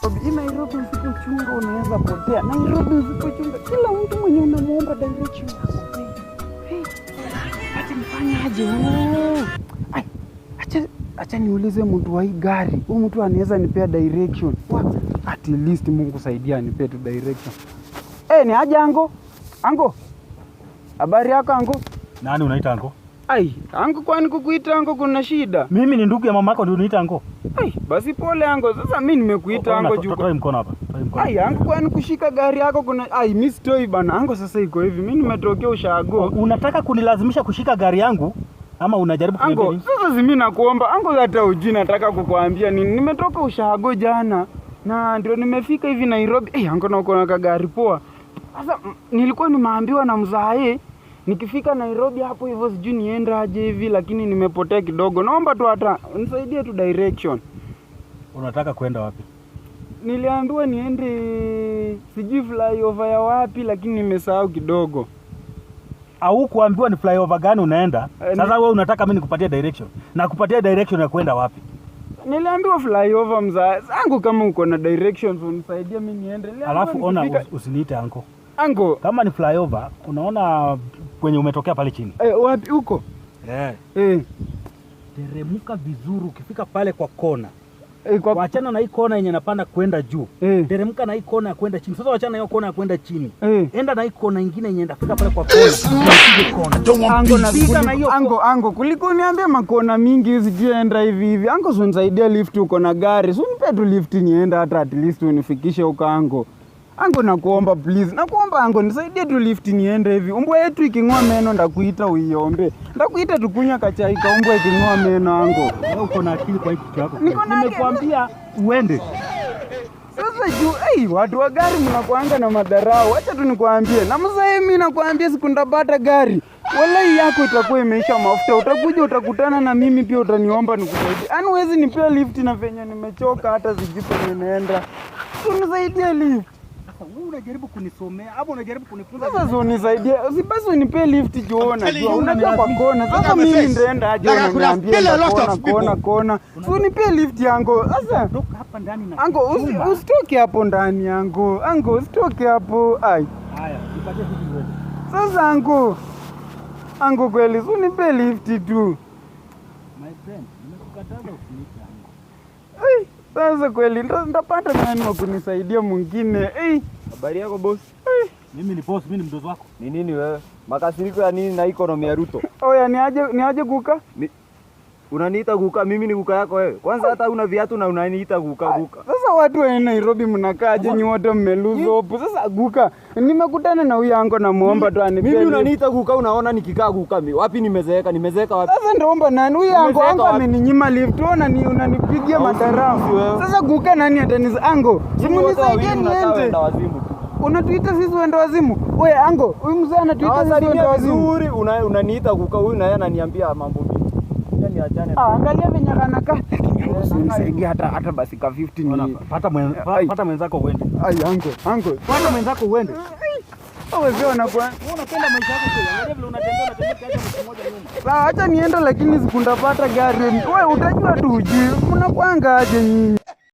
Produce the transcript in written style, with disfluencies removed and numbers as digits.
Hii Nairobi usipochunga unaweza potea. Nairobi usipochunga kila mtu mwenye unamuomba direction akupei. Acha nifanyaje? Acha niulize mtu wa hii gari. Huyu mtu anaweza nipea direction. At least Mungu saidia nipe tu direction. Ni aje ango? Ango. Habari yako ango? Nani unaita ango? Ango kwani kukuita ango kuna shida? Mimi ni ndugu ya mamako ndio uniita ango. Basi pole ango. Sasa mimi nimekuita ango juu. Toa mkono hapa. Ango kwani kushika gari yako kuna mimi sitoi bana. Ango sasa iko hivi. Mimi nimetokea ushago. Unataka kunilazimisha kushika gari yangu ama unajaribu kuniambia nini? Ango, sasa mimi nakuomba ango, hata ujui nataka kukuambia nini. Nimetoka ushago jana na ndio nimefika hivi Nairobi. Ango na uko na gari poa. Sasa nilikuwa nimeambiwa na mzae nikifika Nairobi hapo hivyo sijui nienda aje hivi, lakini nimepotea kidogo. Naomba tu hata unisaidie tu direction. Unataka kwenda wapi? Niliambiwa niende sijui flyover ya wapi, lakini nimesahau kidogo. Au kuambiwa ni flyover gani unaenda? Sasa wewe unataka mimi nikupatie direction. Na kupatia direction ya kwenda wapi? Niliambiwa flyover mzaa. Ango, kama uko na directions unisaidie mimi niende. Alafu ona usiniite ango. Ango, kama ni flyover unaona kwenye umetokea pale chini. Wapi huko? Teremka vizuri ukifika pale kwa kona. Waachana na hii kona yenye napanda kwenda juu. Teremka na hii kona ya kwenda chini. Sasa waachana na hiyo kona ya kwenda chini. Enda na hii kona nyingine yenye ndafika pale kwa kona. Ango na hiyo ango kuliko niambie makona mingi hizi jienda hivi. Ango unisaidia lift, uko na gari. Unipe tu lift nienda hata at least unifikishe huko ango. Ango nakuomba please. Nakuomba ango nisaidie tu lift niende hivi. Umbwa yetu iking'oa meno ndakuita uiombe. Ndakuita tukunya kachai ka umbwa iking'oa meno ango. Wewe uko na akili kwa hiki kitu yako. Nimekwambia uende. Sasa juu watu wa gari mnakuanga na madharau. Acha tu nikwambie. Na mzee mimi nakwambia siku ndapata gari, wallahi yako itakuwa imeisha mafuta. Utakuja utakutana na mimi pia utaniomba nikusaidie. Yaani huwezi nipea lift na venye nimechoka hata sijui penye naenda. Unisaidie lift. Wewe unajaribu kunisomea hapo, unajaribu kunifunza. Sasa unisaidie. Usibasi unipe lift jiona. Unajua kwa kona. Sasa mimi ndaenda aje unaniambia kona. Unipe lift yangu. Sasa toka hapa ndani na ango usitoke hapo ndani yangu. Ango usitoke hapo. Haya, nipatie vitu wewe. Sasa ango kweli unipe lift tu. My friend, nimekukataza usiniite ango. Sasa kweli ndapata nani wa kunisaidia mwingine? Habari yako boss? Mimi ni boss, mimi ni mdogo wako. Ni nini wewe? Makasiriko ya nini na economy ya Ruto? Niaje guka? Unaniita guka, mimi ni guka yako wewe. Kwanza hata una viatu na unaniita guka. Sasa watu wa Nairobi mnakaaje nyi wote mmeluzo hapo? Sasa guka, nimekutana na huyu ango na muomba tu anipe. Mimi unaniita guka, unaona nikikaa guka mimi. Wapi nimezeeka? Nimezeeka wapi? Sasa ndaomba nani? Huyu ango ameninyima lift, unanipigia madharau. Sasa guka nani ataniza ango? Simunisaidie niende. Unatuita sisi wenda wazimu? Wewe ango, huyu mzee anatuita sisi wenda wazimu. Unaniita guka, huyu naye ananiambia mambo mingi. Yaani achane. Angalia venye kanaka. Usinisaidia hata basi ka 50 ni. Pata mwenzako uende. Ango. Pata mwenzako uende. Wewe unapenda maisha yako tu. Angalia vile unatembea hata mtu mmoja nyuma. Sawa, acha nienda lakini sikundapata gari. Wewe utajua tu ujui. Mnakwanga aje nyinyi?